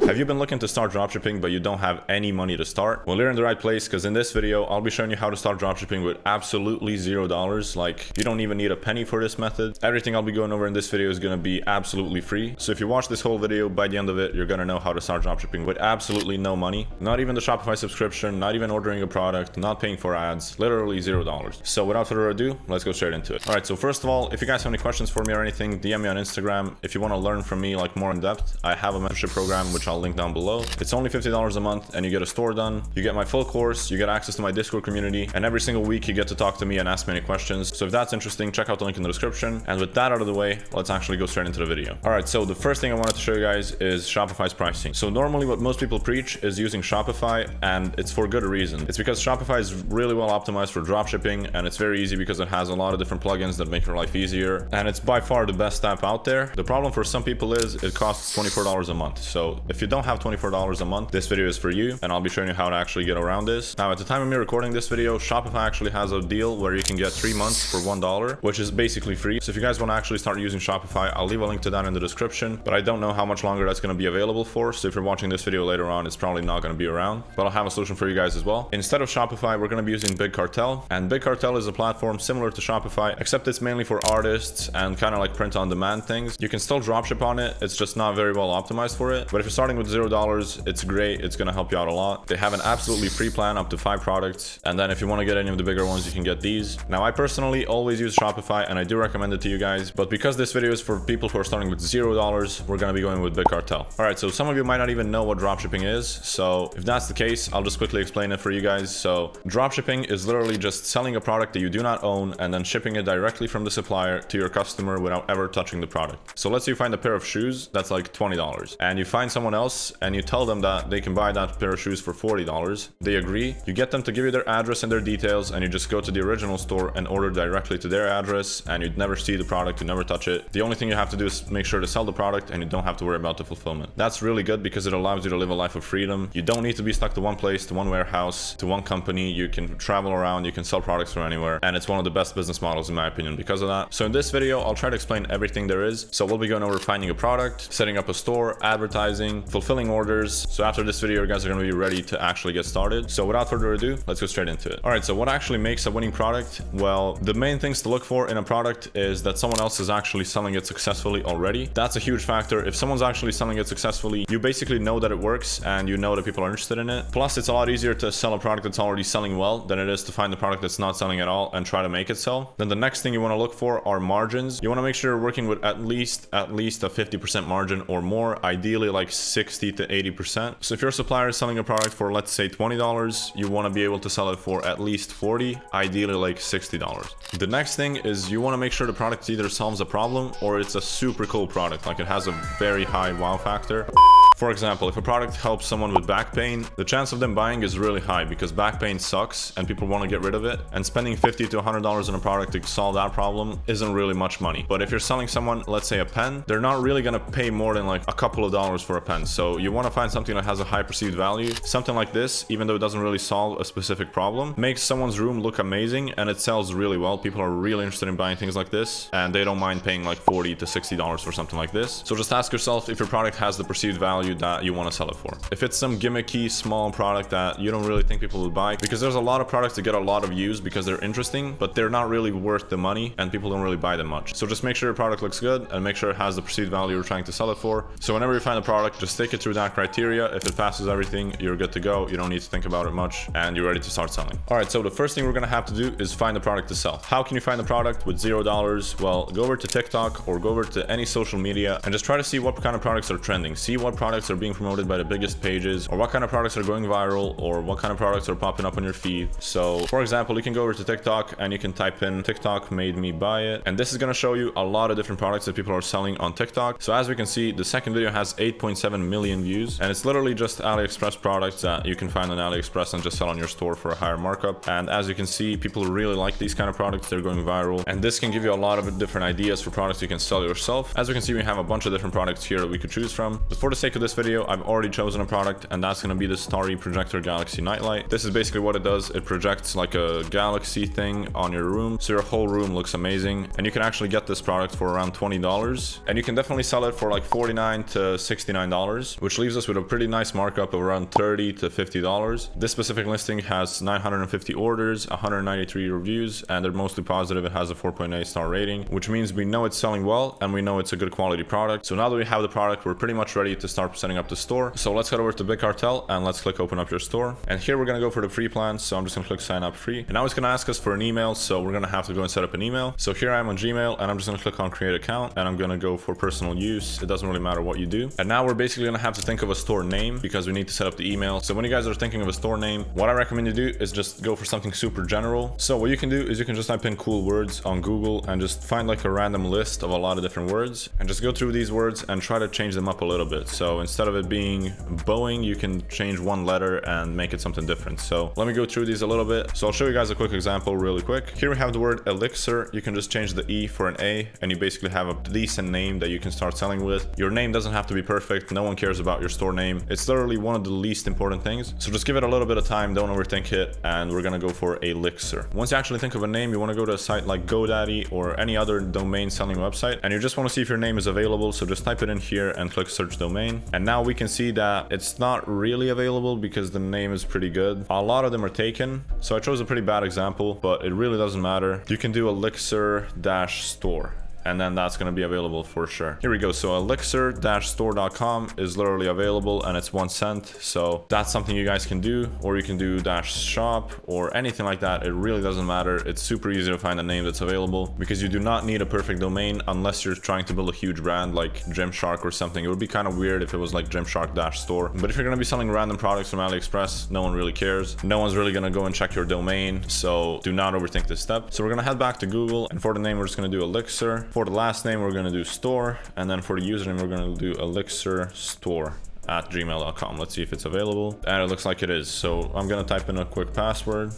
Have you been looking to start dropshipping but you don't have any money to start? Well, you're in the right place, because in this video I'll be showing you how to start dropshipping with absolutely $0. Like, you don't even need a penny for this method. Everything I'll be going over in this video is going to be absolutely free. So if you watch this whole video, by the end of it you're going to know how to start dropshipping with absolutely no money. Not even the Shopify subscription, not even ordering a product, not paying for ads, literally $0. So without further ado, let's go straight into it. Alright, so first of all, if you guys have any questions for me or anything, DM me on Instagram. If you want to learn from me like more in depth, I have a membership program which I'll link down below. It's only $50 a month and you get a store done, you get my full course, you get access to my Discord community, and every single week you get to talk to me and ask me any questions. So if that's interesting, check out the link in the description. And with that out of the way, let's actually go straight into the video. Alright, so the first thing I wanted to show you guys is Shopify's pricing. So normally what most people preach is using Shopify, and it's for good reason. It's because Shopify is really well optimized for dropshipping, and it's very easy because it has a lot of different plugins that make your life easier, and it's by far the best app out there. The problem for some people is it costs $24 a month. So if you don't have $24 a month, this video is for you, and I'll be showing you how to actually get around this. Now, at the time of me recording this video, Shopify actually has a deal where you can get 3 months for $1, which is basically free. So if you guys want to actually start using Shopify, I'll leave a link to that in the description, but I don't know how much longer that's going to be available for. So if you're watching this video later on, it's probably not going to be around, but I'll have a solution for you guys as well. Instead of Shopify, we're going to be using Big Cartel, and Big Cartel is a platform similar to Shopify, except it's mainly for artists and kind of like print on demand things. You can still dropship on it, it's just not very well optimized for it. But if you're starting with $0, it's great. It's going to help you out a lot. They have an absolutely free plan up to 5 products, and then if you want to get any of the bigger ones, you can get these. Now, I personally always use Shopify, and I do recommend it to you guys, but because this video is for people who are starting with $0, we're going to be going with Big Cartel. All right, so some of you might not even know what dropshipping is, so if that's the case, I'll just quickly explain it for you guys. So dropshipping is literally just selling a product that you do not own and then shipping it directly from the supplier to your customer without ever touching the product. So let's say you find a pair of shoes that's like $20, and you find someone else and you tell them that they can buy that pair of shoes for $40. They agree. You get them to give you their address and their details, and you just go to the original store and order directly to their address, and you'd never see the product, you never touch it. The only thing you have to do is make sure to sell the product, and you don't have to worry about the fulfillment. That's really good because it allows you to live a life of freedom. You don't need to be stuck to one place, to one warehouse, to one company. You can travel around, you can sell products from anywhere, and it's one of the best business models in my opinion because of that. So in this video, I'll try to explain everything there is. So we'll be going over finding a product, setting up a store, advertising, fulfilling orders. So after this video, you guys are going to be ready to actually get started. So without further ado, let's go straight into it. All right, so what actually makes a winning product? Well, the main things to look for in a product is that someone else is actually selling it successfully already. That's a huge factor. If someone's actually selling it successfully, you basically know that it works and you know that people are interested in it. Plus, it's a lot easier to sell a product that's already selling well than it is to find a product that's not selling at all and try to make it sell. Then the next thing you want to look for are margins. You want to make sure you're working with at least a 50% margin or more, ideally like 60 to 80%. So if your supplier is selling a product for, let's say, $20, you want to be able to sell it for at least $40, ideally like $60. The next thing is you want to make sure the product either solves a problem or it's a super cool product, like it has a very high wow factor. For example, if a product helps someone with back pain, the chance of them buying is really high because back pain sucks and people want to get rid of it, and spending $50 to $100 on a product to solve that problem isn't really much money. But if you're selling someone, let's say a pen, they're not really going to pay more than like a couple of dollars for a pen. So you want to find something that has a high perceived value. Something like this, even though it doesn't really solve a specific problem, makes someone's room look amazing and it sells really well. People are really interested in buying things like this, and they don't mind paying like $40 to $60 for something like this. So just ask yourself if your product has the perceived value that you want to sell it for. If it's some gimmicky small product that you don't really think people would buy, because there's a lot of products that get a lot of views because they're interesting, but they're not really worth the money and people don't really buy them much. So just make sure your product looks good and make sure it has the perceived value you're trying to sell it for. So whenever you find a product, just take it through that criteria. If it passes everything, you're good to go. You don't need to think about it much and you're ready to start selling. All right, so the first thing we're going to have to do is find a product to sell. How can you find a product with $0? Well, go over to TikTok or go over to any social media and just try to see what kind of products are trending. See what products are being promoted by the biggest pages, or what kind of products are going viral, or what kind of products are popping up on your feed. So for example, you can go over to TikTok and you can type in TikTok made me buy it, and this is going to show you a lot of different products that people are selling on TikTok. So as we can see, the second video has 8.7 million views, and it's literally just AliExpress products that you can find on AliExpress and just sell on your store for a higher markup. And as you can see, people really like these kind of products. They're going viral, and this can give you a lot of different ideas for products you can sell yourself. As we can see, we have a bunch of different products here that we could choose from, but for the sake of this video, I've already chosen a product, and that's going to be the Starry Projector Galaxy Nightlight. This is basically what it does. It projects like a galaxy thing on your room, so your whole room looks amazing. And you can actually get this product for around $20, and you can definitely sell it for like $49 to $69, which leaves us with a pretty nice markup of around $30 to $50. This specific listing has 950 orders, 193 reviews, and they're mostly positive. It has a 4.8 star rating, which means we know it's selling well and we know it's a good quality product. So now that we have the product, we're pretty much ready to start setting up the store. So let's head over to Big Cartel and let's click open up your store. And here we're going to go for the free plan. So I'm just going to click sign up free. And now it's going to ask us for an email. So we're going to have to go and set up an email. So here I am on Gmail, and I'm just going to click on create account, and I'm going to go for personal use. It doesn't really matter what you do. And now we're basically going to have to think of a store name because we need to set up the email. So when you guys are thinking of a store name, what I recommend you do is just go for something super general. So what you can do is you can just type in cool words on Google and just find like a random list of a lot of different words and just go through these words and try to change them up a little bit. So instead of it being Boeing, you can change one letter and make it something different. So let me go through these a little bit. So I'll show you guys a quick example really quick. Here we have the word elixir. You can just change the E for an A, and you basically have a decent name that you can start selling with. Your name doesn't have to be perfect. No one cares about your store name. It's literally one of the least important things. So just give it a little bit of time. Don't overthink it. And we're going to go for elixir. Once you actually think of a name, you want to go to a site like GoDaddy or any other domain selling website, and you just want to see if your name is available. So just type it in here and click search domain. And now we can see that it's not really available because the name is pretty good. A lot of them are taken. So I chose a pretty bad example, but it really doesn't matter. You can do elixir-store. And then that's going to be available for sure. Here we go. So elixir-store.com is literally available, and it's 1 cent. So that's something you guys can do, or you can do -shop or anything like that. It really doesn't matter. It's super easy to find a name that's available because you do not need a perfect domain unless you're trying to build a huge brand like Gymshark or something. It would be kind of weird if it was like Gymshark-store. But if you're going to be selling random products from AliExpress, no one really cares. No one's really going to go and check your domain. So do not overthink this step. So we're going to head back to Google, and for the name, we're just going to do Elixir. For the last name, we're going to do store, and then for the username, we're going to do elixirstore@gmail.com. Let's see if it's available, and it looks like it is. So I'm going to type in a quick password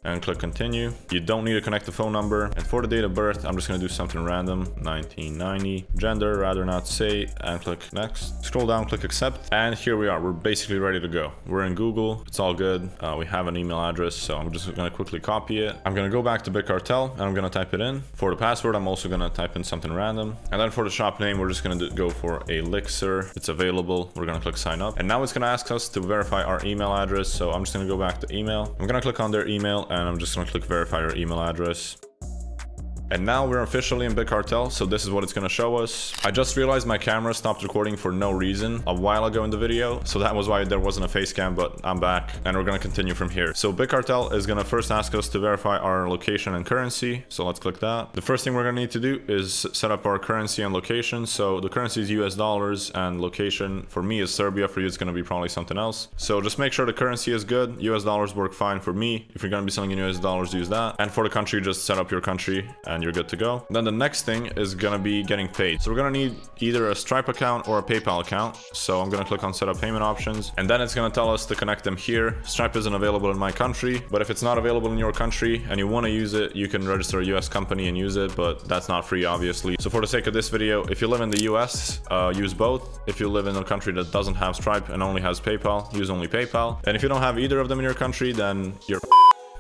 and click continue. You don't need to connect the phone number. And for the date of birth, I'm just going to do something random, 1990. Gender, rather not say, and click next. Scroll down, click accept, and here we are. We're basically ready to go. We're in Google. It's all good. We have an email address, so I'm just going to quickly copy it. I'm going to go back to Big Cartel, and I'm going to type it in. For the password, I'm also going to type in something random. And then for the shop name, we're just going to go for Elixir. It's available. We're going to click sign up. And now it's going to ask us to verify our email address. So I'm just going to go back to email. I'm going to click on their email, and I'm just going to click verify your email address. And now we're officially in Big Cartel, so this is what it's going to show us. I just realized my camera stopped recording for no reason a while ago in the video, so that was why there wasn't a face cam, but I'm back, and we're going to continue from here. So Big Cartel is going to first ask us to verify our location and currency, so let's click that. The first thing we're going to need to do is set up our currency and location. So the currency is US dollars, and location for me is Serbia. For you, it's going to be probably something else. So just make sure the currency is good. US dollars work fine for me. If you're going to be selling in US dollars, use that. And for the country, just set up your country, and you're good to go. Then the next thing is gonna be getting paid. So we're gonna need either a Stripe account or a PayPal account. So I'm gonna click on set up payment options, and then it's gonna tell us to connect them here. Stripe isn't available in my country, but if it's not available in your country and you want to use it, you can register a US company and use it, but that's not free, obviously. So for the sake of this video, if you live in the US, use both. If you live in a country that doesn't have Stripe and only has PayPal, use only PayPal. And if you don't have either of them in your country, then you're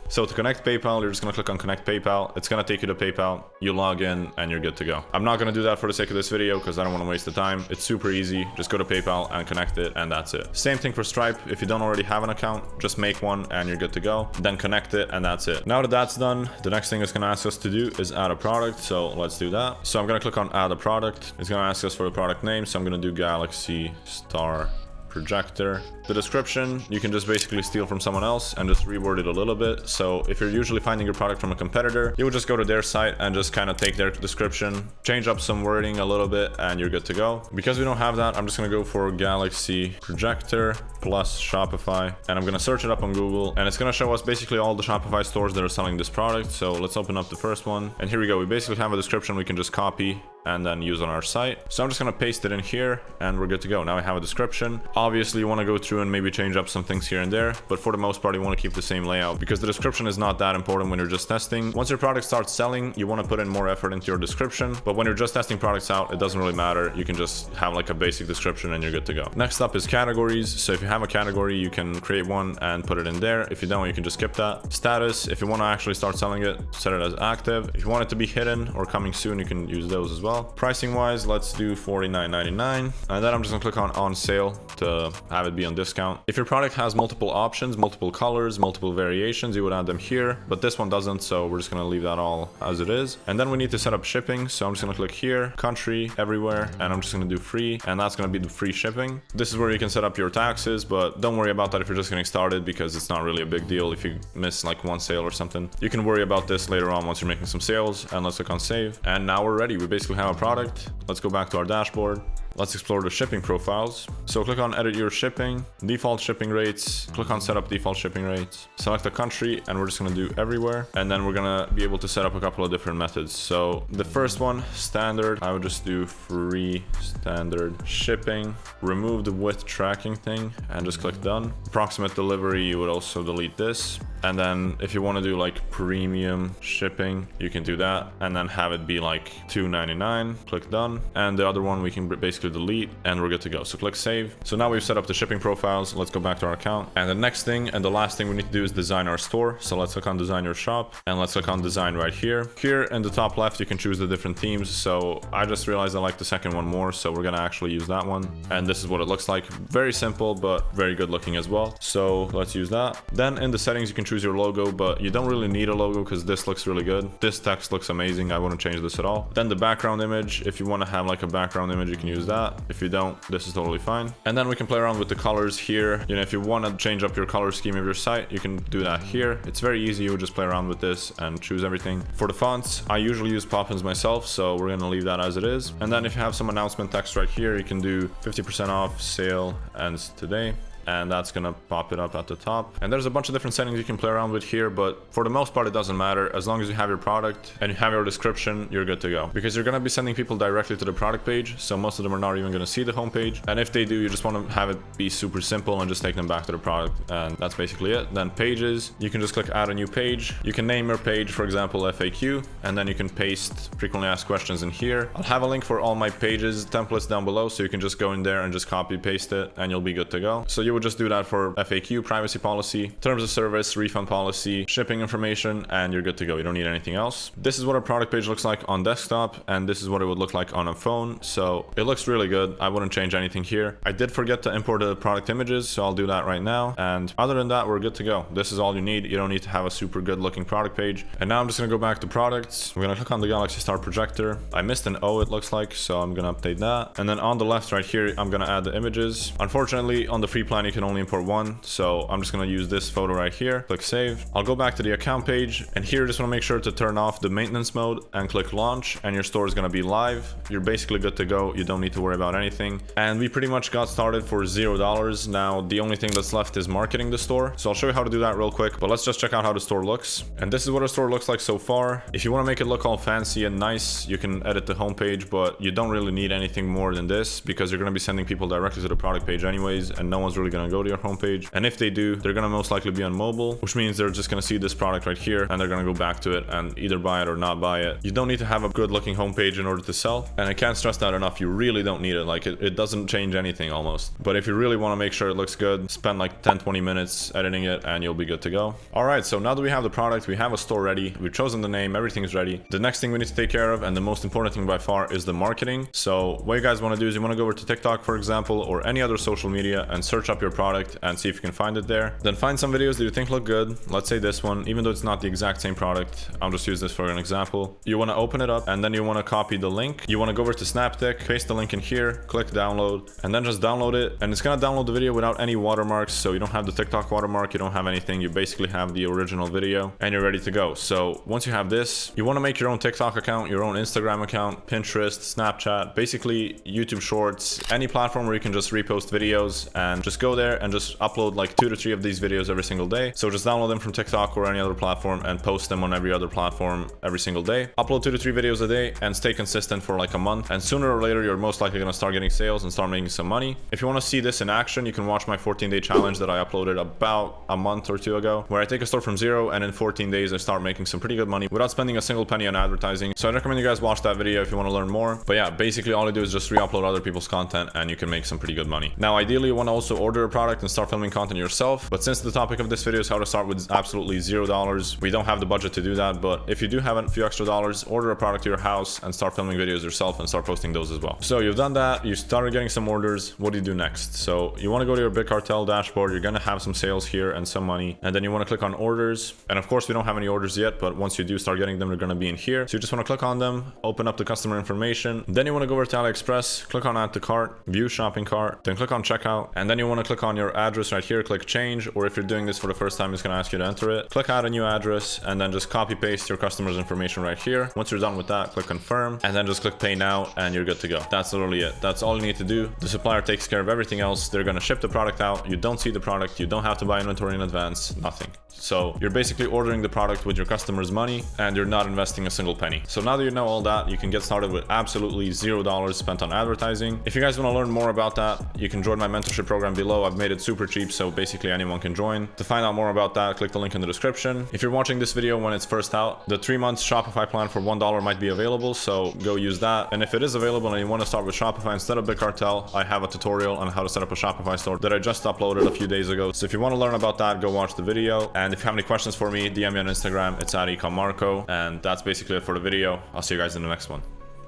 So to connect PayPal, you're just going to click on connect PayPal. It's going to take you to PayPal. You log in and you're good to go. I'm not going to do that for the sake of this video because I don't want to waste the time. It's super easy. Just go to PayPal and connect it, and that's it. Same thing for Stripe. If you don't already have an account, just make one and you're good to go. Then connect it, and that's it. Now that that's done, the next thing it's going to ask us to do is add a product. So let's do that. So I'm going to click on add a product. It's going to ask us for the product name. So I'm going to do Galaxy Star Projector. The description, you can just basically steal from someone else and just reword it a little bit. So if you're usually finding your product from a competitor, you would just go to their site and just kind of take their description, change up some wording a little bit, and you're good to go. Because we don't have that, I'm just going to go for Galaxy Projector plus Shopify, and I'm going to search it up on Google, and it's going to show us basically all the Shopify stores that are selling this product. So let's open up the first one, and here we go. We basically have a description we can just copy and then use on our site. So I'm just gonna paste it in here and we're good to go. Now I have a description. Obviously you want to go through and maybe change up some things here and there, but for the most part you want to keep the same layout because the description is not that important when you're just testing. Once your product starts selling, you want to put in more effort into your description, but when you're just testing products out, it doesn't really matter. You can just have like a basic description and you're good to go. Next up is categories. So if you have a category, you can create one and put it in there. If you don't, you can just skip that. Status, if you want to actually start selling it, set it as active. If you want it to be hidden or coming soon, you can use those as well. Pricing wise, let's do $49.99, and then I'm just gonna click on sale to have it be on discount. If your product has multiple options, multiple colors, multiple variations, you would add them here, but this one doesn't, so we're just gonna leave that all as it is. And then we need to set up shipping, so I'm just gonna click here, country, everywhere, and I'm just gonna do free, and that's gonna be the free shipping. This is where you can set up your taxes, but don't worry about that if you're just getting started because it's not really a big deal if you miss like one sale or something. You can worry about this later on once you're making some sales. And let's click on save, and now we're ready. We basically have a product. Let's go back to our dashboard. Let's explore the shipping profiles. So click on edit your shipping, default shipping rates, click on set up default shipping rates, select the country, and we're just gonna do everywhere. And then we're gonna be able to set up a couple of different methods. So the first one, standard, I would just do free standard shipping, remove the with tracking thing and just click done. Approximate delivery, you would also delete this. And then if you want to do like premium shipping, you can do that and then have it be like $2.99, click done. And the other one we can basically delete and we're good to go. So click save. So now we've set up the shipping profiles. Let's go back to our account. And the next thing and the last thing we need to do is design our store. So let's click on design your shop and let's click on design right here. Here in the top left, you can choose the different themes. So I just realized I like the second one more. So we're going to actually use that one. And this is what it looks like. Very simple, but very good looking as well. So let's use that. Then in the settings, you can choose your logo, but you don't really need a logo because this looks really good. This text looks amazing. I wouldn't change this at all. Then the background image, if you want to have like a background image, you can use that. If you don't, this is totally fine. And then we can play around with the colors here. You know, if you want to change up your color scheme of your site, you can do that here. It's very easy. You would just play around with this and choose everything. For the fonts, I usually use Poppins myself, so we're going to leave that as it is. And then if you have some announcement text right here, you can do 50% off, sale ends today. And that's gonna pop it up at the top. And there's a bunch of different settings you can play around with here, but for the most part, it doesn't matter. As long as you have your product and you have your description, you're good to go. Because you're gonna be sending people directly to the product page, so most of them are not even gonna see the homepage. And if they do, you just wanna have it be super simple and just take them back to the product. And that's basically it. Then pages, you can just click add a new page. You can name your page, for example, FAQ, and then you can paste frequently asked questions in here. I'll have a link for all my pages templates down below, so you can just go in there and just copy paste it and you'll be good to go. So you would just do that for FAQ, privacy policy, terms of service, refund policy, shipping information, and you're good to go. You don't need anything else. This is what a product page looks like on desktop, and this is what it would look like on a phone. So it looks really good. I wouldn't change anything here. I did forget to import the product images, so I'll do that right now. And other than that, we're good to go. This is all you need. You don't need to have a super good looking product page. And now I'm just gonna go back to products. We're gonna click on the Galaxy Star projector. I missed an O, it looks like, so I'm gonna update that. And then on the left right here, I'm gonna add the images. Unfortunately, on the free plan, you can only import one, so I'm just gonna use this photo right here. Click save. I'll go back to the account page, and here just want to make sure to turn off the maintenance mode and click launch, and your store is gonna be live. You're basically good to go. You don't need to worry about anything. And we pretty much got started for $0. Now the only thing that's left is marketing the store, so I'll show you how to do that real quick, but let's just check out how the store looks. And this is what our store looks like so far. If you want to make it look all fancy and nice, you can edit the homepage, but you don't really need anything more than this because you're going to be sending people directly to the product page anyways, and no one's really going to go to your homepage. And if they do, they're going to most likely be on mobile, which means they're just going to see this product right here and they're going to go back to it and either buy it or not buy it. You don't need to have a good looking homepage in order to sell, and I can't stress that enough. You really don't need it. Like it doesn't change anything almost, but if you really want to make sure it looks good, spend like 10-20 minutes editing it and you'll be good to go. All right, so now that we have the product, we have a store ready, we've chosen the name, everything's ready. The next thing we need to take care of, and the most important thing by far, is the marketing. So what you guys want to do is you want to go over to TikTok, for example, or any other social media and search up your product and see if you can find it there. Then find some videos that you think look good. Let's say this one, even though it's not the exact same product, I'll just use this for an example. You want to open it up and then you want to copy the link. You want to go over to Snaptic, paste the link in here, click download, and then just download it. And it's going to download the video without any watermarks. So you don't have the TikTok watermark, you don't have anything. You basically have the original video and you're ready to go. So once you have this, you want to make your own TikTok account, your own Instagram account, Pinterest, Snapchat, basically YouTube Shorts, any platform where you can just repost videos, and just go go there and just upload like 2 to 3 of these videos every single day. So just download them from TikTok or any other platform and post them on every other platform every single day. Upload 2 to 3 videos a day and stay consistent for like a month. And sooner or later, you're most likely going to start getting sales and start making some money. If you want to see this in action, you can watch my 14-day challenge that I uploaded about a month or 2 ago, where I take a store from zero and in 14 days, I start making some pretty good money without spending a single penny on advertising. So I recommend you guys watch that video if you want to learn more. But yeah, basically all I do is just re-upload other people's content and you can make some pretty good money. Now, ideally, you want to also order a product and start filming content yourself. But since the topic of this video is how to start with absolutely $0, we don't have the budget to do that. But if you do have a few extra dollars, order a product to your house and start filming videos yourself and start posting those as well. So you've done that, you started getting some orders. What do you do next? So you want to go to your Big Cartel dashboard. You're going to have some sales here and some money. And then you want to click on orders. And of course, we don't have any orders yet, but once you do start getting them, they're going to be in here. So you just want to click on them, open up the customer information. Then you want to go over to AliExpress, click on add to cart, view shopping cart, then click on checkout. And then you want to click on your address right here, click change. Or if you're doing this for the first time, it's going to ask you to enter it. Click add a new address and then just copy paste your customer's information right here. Once you're done with that, click confirm and then just click pay now and you're good to go. That's literally it. That's all you need to do. The supplier takes care of everything else. They're going to ship the product out. You don't see the product. You don't have to buy inventory in advance. Nothing. So you're basically ordering the product with your customer's money and you're not investing a single penny. So now that you know all that, you can get started with absolutely $0 spent on advertising. If you guys want to learn more about that, you can join my mentorship program below. I've made it super cheap, so basically anyone can join. To find out more about that, click the link in the description. If you're watching this video when it's first out, the 3 months Shopify plan for $1 might be available, so go use that. And if it is available and you want to start with Shopify instead of Big Cartel, I have a tutorial on how to set up a Shopify store that I just uploaded a few days ago. So if you want to learn about that, go watch the video. And if you have any questions for me, DM me on Instagram. It's at @ecommarco. And that's basically it for the video. I'll see you guys in the next one.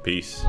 Peace.